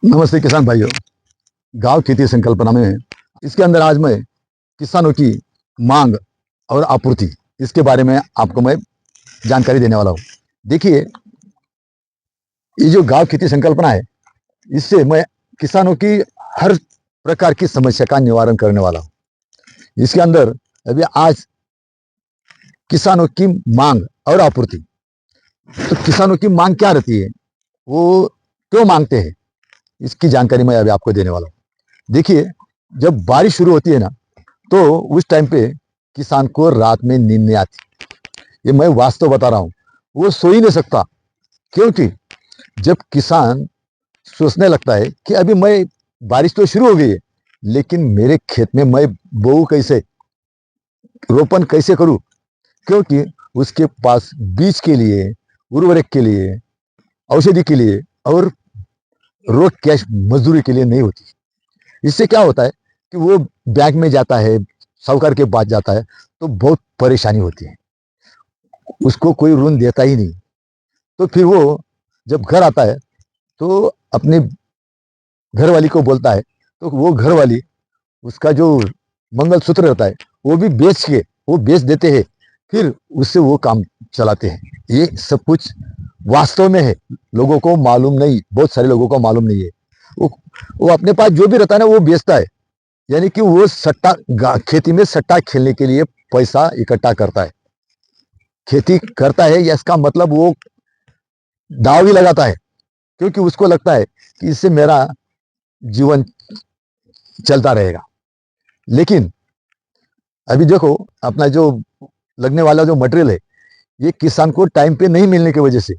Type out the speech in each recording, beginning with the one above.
नमस्ते किसान भाइयों। गांव खेती संकल्पना में इसके अंदर आज मैं किसानों की मांग और आपूर्ति इसके बारे में आपको मैं जानकारी देने वाला हूं। देखिए, ये जो गांव खेती संकल्पना है, इससे मैं किसानों की हर प्रकार की समस्या का निवारण करने वाला हूं। इसके अंदर अभी आज किसानों की मांग और आपूर्ति, तो किसानों की मांग क्या रहती है, वो क्यों मांगते हैं, इसकी जानकारी मैं अभी आपको देने वाला हूं। देखिए, जब बारिश शुरू होती है ना, तो उस टाइम पे किसान को रात में नींद नहीं आती। ये मैं वास्तव बता रहा हूं, वो सो ही नहीं सकता। क्योंकि जब किसान सोचने लगता है कि अभी मैं, बारिश तो शुरू हो गई है, लेकिन मेरे खेत में मैं बोऊं कैसे, रोपण कैसे करूं, क्योंकि उसके पास बीज के लिए, उर्वरक के लिए, औषधि के लिए और रोज कैश मजदूरी के लिए नहीं होती। इससे क्या होता है कि वो बैंक में जाता है, साहूकार के पास जाता है, तो बहुत परेशानी होती है, उसको कोई ऋण देता ही नहीं। तो फिर वो जब घर आता है, तो अपने घरवाली को बोलता है, तो वो घरवाली उसका जो मंगलसूत्र रहता है वो भी बेच के, वो बेच देते हैं, फिर उससे वो काम चलाते हैं। ये सब कुछ वास्तव में है, लोगों को मालूम नहीं, बहुत सारे लोगों को मालूम नहीं है। वो वो अपने पास जो भी रहता है ना, वो बेचता है। यानी कि वो सट्टा, खेती में सट्टा खेलने के लिए पैसा इकट्ठा करता है, खेती करता है, या इसका मतलब वो दाव भी लगाता है, क्योंकि उसको लगता है कि इससे मेरा जीवन चलता रहेगा। लेकिन अभी देखो, अपना जो लगने वाला जो मटेरियल है, ये किसान को टाइम पे नहीं मिलने की वजह से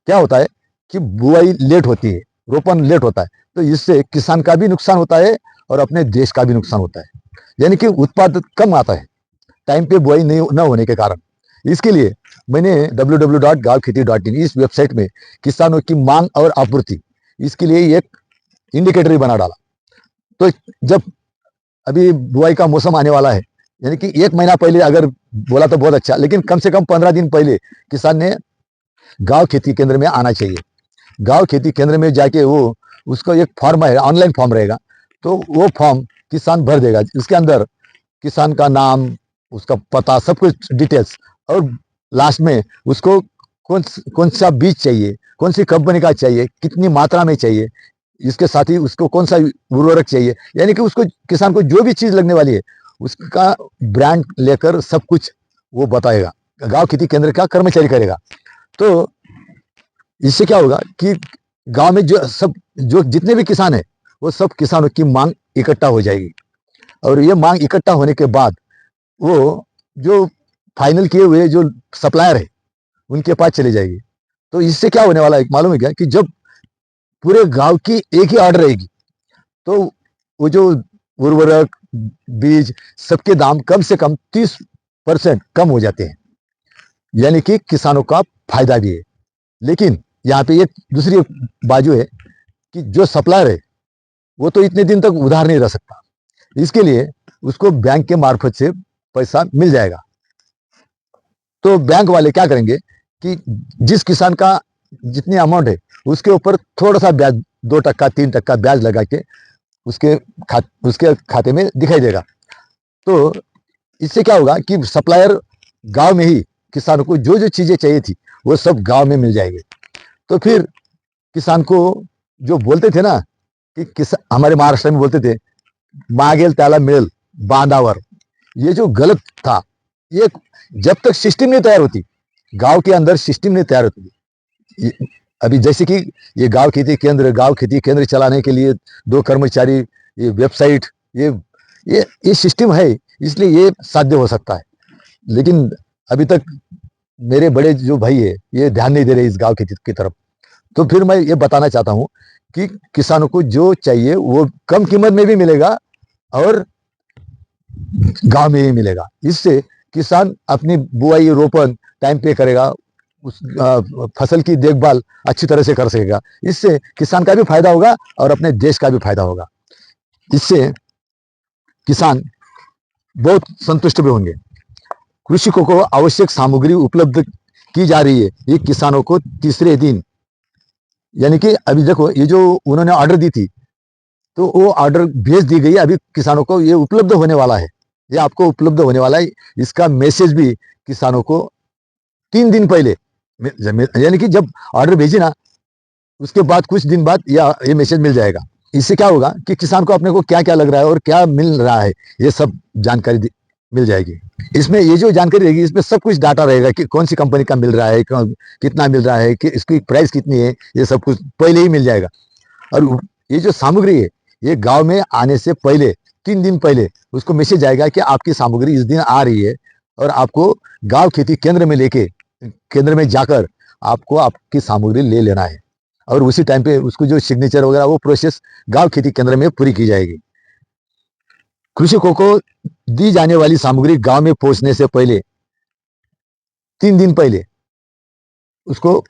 क्या होता है कि बुआई लेट होती है, रोपण लेट होता है, तो इससे किसान का भी नुकसान होता है और अपने देश का भी नुकसान होता है। यानी कि उत्पादन कम आता है टाइम पे बुआई नहीं न होने के कारण। इसके लिए मैंने www.gavkheti.in इस वेबसाइट में किसानों की मांग और आपूर्ति, इसके लिए एक इंडिकेटर बना डाला। तो जब अभी बुआई का मौसम आने वाला है, यानी कि 1 महीना पहले अगर बोला तो बहुत अच्छा, लेकिन कम से कम 15 दिन पहले किसान ने गांव खेती केंद्र में आना चाहिए। गांव खेती केंद्र में जाके वो, उसको एक फॉर्म है, ऑनलाइन फॉर्म रहेगा, तो वो फॉर्म किसान भर देगा। इसके अंदर किसान का नाम, उसका पता, सब कुछ डिटेल्स, और लास्ट में उसको कौन कौन सा बीज चाहिए, कौन सी कंपनी का चाहिए, कितनी मात्रा में चाहिए, इसके साथ ही उसको कौन सा उर्वरक चाहिए, यानी कि उसको, किसान को जो भी चीज लगने वाली है उसका ब्रांड लेकर सब कुछ वो बताएगा, गांव खेती केंद्र का कर्मचारी करेगा। तो इससे क्या होगा कि गांव में जो जितने भी किसान है, वो सब किसानों की मांग इकट्ठा हो जाएगी, और ये मांग इकट्ठा होने के बाद वो जो फाइनल किए हुए जो सप्लायर है, उनके पास चली जाएगी। तो इससे क्या होने वाला है मालूम है क्या, कि जब पूरे गांव की एक ही ऑर्डर रहेगी, तो वो जो उर्वरक, बीज, सबके दाम कम से कम 30% कम हो जाते हैं, यानी कि किसानों का फायदा भी है। लेकिन यहाँ पे एक दूसरी बाजू है कि जो सप्लायर है, वो तो इतने दिन तक उधार नहीं रह सकता। इसके लिए उसको बैंक के मार्फत से पैसा मिल जाएगा। तो बैंक वाले क्या करेंगे कि जिस किसान का जितनी अमाउंट है, उसके ऊपर थोड़ा सा ब्याज, 2% 3% ब्याज लगा के उसके खाते में दिखाई देगा। तो इससे क्या होगा कि सप्लायर गांव में ही किसानों को जो जो चीजें चाहिए थी, वो सब गांव में मिल जाएंगे। तो फिर किसान को, जो बोलते थे ना कि हमारे महाराष्ट्र में बोलते थे, मागेल त्याला मिळेल बांधावर, ये जो गलत था, ये जब तक सिस्टम नहीं तैयार होती, गांव के अंदर सिस्टम नहीं तैयार होती। अभी जैसे कि ये गांव खेती केंद्र चलाने के लिए 2 कर्मचारी, ये वेबसाइट, ये सिस्टम है, इसलिए ये साध्य हो सकता है। लेकिन अभी तक मेरे बड़े जो भाई है, ये ध्यान नहीं दे रहे इस गांव खेती की तरफ। तो फिर मैं ये बताना चाहता हूँ कि किसानों को जो चाहिए वो कम कीमत में भी मिलेगा और गांव में ही मिलेगा। इससे किसान अपनी बुआई, रोपण टाइम पे करेगा, उस फसल की देखभाल अच्छी तरह से कर सकेगा। इससे किसान का भी फायदा होगा और अपने देश का भी फायदा होगा। इससे किसान बहुत संतुष्ट भी होंगे। कृषकों को आवश्यक सामग्री उपलब्ध की जा रही है, ये किसानों को तीसरे दिन यानी कि अभी देखो ये जो उन्होंने ऑर्डर दी थी तो वो ऑर्डर भेज दी गई, अभी किसानों को ये उपलब्ध होने वाला है, ये आपको उपलब्ध होने वाला है। इसका मैसेज भी किसानों को 3 दिन पहले, यानी कि जब ऑर्डर भेजी ना उसके बाद कुछ दिन बाद ये मैसेज मिल जाएगा। इससे क्या होगा कि किसान को अपने को क्या क्या लग रहा है और क्या मिल रहा है ये सब जानकारी मिल जाएगी। इसमें ये जो जानकारी रहेगी इसमें सब कुछ डाटा रहेगा कि कौन सी कंपनी का मिल रहा है, कितना मिल रहा है, कि इसकी प्राइस कितनी है, ये सब कुछ पहले ही मिल जाएगा। और ये जो सामग्री है ये गांव में आने से पहले 3 दिन पहले उसको मैसेज आएगा कि आपकी सामग्री इस दिन आ रही है, और आपको गांव खेती केंद्र में जाकर आपको आपकी सामग्री ले लेना है। और उसी टाइम पे उसको जो सिग्नेचर वगैरह वो प्रोसेस गांव खेती केंद्र में पूरी की जाएगी। कृषकों को दी जाने वाली सामग्री गांव में पहुंचने से पहले 3 दिन पहले उसको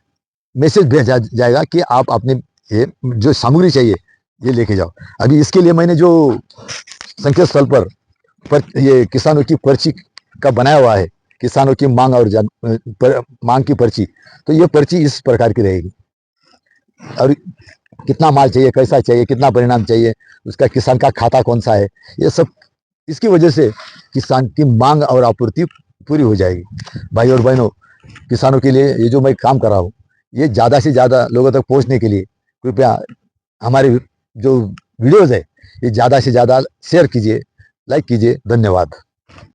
मैसेज भेजा जाएगा कि आप अपने ये जो सामग्री चाहिए ये लेके जाओ। अभी इसके लिए मैंने जो संकेत स्थल पर ये किसानों की पर्ची का बनाया हुआ है, किसानों की मांग और मांग की पर्ची, तो ये पर्ची इस प्रकार की रहेगी। और कितना माल चाहिए, कैसा चाहिए, कितना परिणाम चाहिए, उसका किसान का खाता कौन सा है, ये सब इसकी वजह से किसान की मांग और आपूर्ति पूरी हो जाएगी। भाई और बहनों, किसानों के लिए ये जो मैं काम कर रहा हूँ ये ज़्यादा से ज़्यादा लोगों तक पहुँचने के लिए कृपया हमारे जो वीडियोज़ है ये ज़्यादा से ज़्यादा शेयर कीजिए, लाइक कीजिए। धन्यवाद।